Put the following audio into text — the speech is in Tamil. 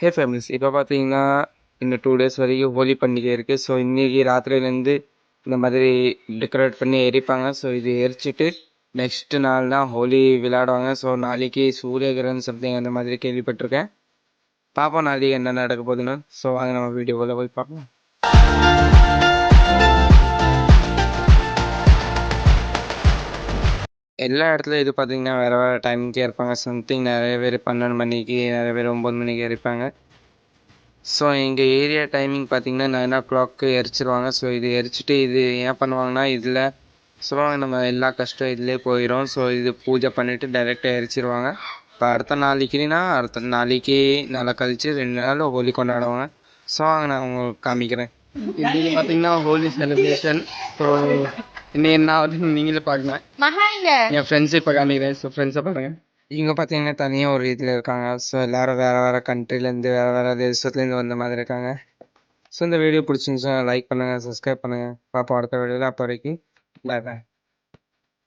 ஹே ஃபேமிலிஸ் இப்போ பார்த்தீங்கன்னா இன்னும் 2 டேஸ் வரைக்கும் ஹோலி பண்டிகை இருக்குது. ஸோ இன்றைக்கி ராத்திரிலேருந்து இந்த மாதிரி டெக்கரேட் பண்ணி எரிப்பாங்க. ஸோ இது எரிச்சிட்டு நெக்ஸ்ட்டு நாள் தான் ஹோலி விளையாடுவாங்க. ஸோ நாளைக்கு சூரிய கிரகணம் சம்திங் அந்த மாதிரி கேள்விப்பட்டிருக்கேன். பார்ப்போம் நாளைக்கு என்ன நடக்க போகுதுன்னு. ஸோ வாங்க நம்ம வீடியோவில் போய் பார்ப்போம். எல்லா இடத்துலையும் இது பார்த்தீங்கன்னா வேறு வேறு டைமுக்கே இருப்பாங்க. சம்திங் நிறைய பேர் 12 மணிக்கு, நிறைய பேர் 9 மணிக்கு எரிப்பாங்க. ஸோ எங்கள் ஏரியா டைமிங் பார்த்தீங்கன்னா 9 o'clock எரிச்சிருவாங்க. ஸோ இது எரிச்சிட்டு இது ஏன் பண்ணுவாங்கன்னா இதில் சொல்லுவாங்க நம்ம எல்லா கஷ்டம் இதிலே போயிடும். ஸோ இது பூஜை பண்ணிவிட்டு டைரெக்டாக எரிச்சிருவாங்க. இப்போ அடுத்த நாளைக்கு நல்லா கழிச்சு 2 நாள் ஹோலி கொண்டாடுவாங்க. ஸோ அங்கே நான் உங்களுக்கு காமிக்கிறேன். இது பார்த்தீங்கன்னா ஹோலி செலிப்ரேஷன். ஸோ இன்னும் என்ன ஆகுதுன்னு நீங்களே பார்க்கலாம். என் ஃப்ரெண்ட்ஸு இப்போ காமிக்கிறேன். ஸோ ஃப்ரெண்ட்ஸை பாருங்கள். இவங்க பார்த்தீங்கன்னா தனியாக ஒரு இதில் இருக்காங்க. ஸோ எல்லோரும் வேறு வேறு கண்ட்ரிலேருந்து வேறு தேசத்துலேருந்து வந்த மாதிரி இருக்காங்க. ஸோ இந்த வீடியோ பிடிச்சிருந்துச்சுன்னா லைக் பண்ணுங்கள், சப்ஸ்கிரைப் பண்ணுங்கள். பார்ப்போம் அடுத்த வீடியோவில். அப்போ வரைக்கும் பாய் பாய்.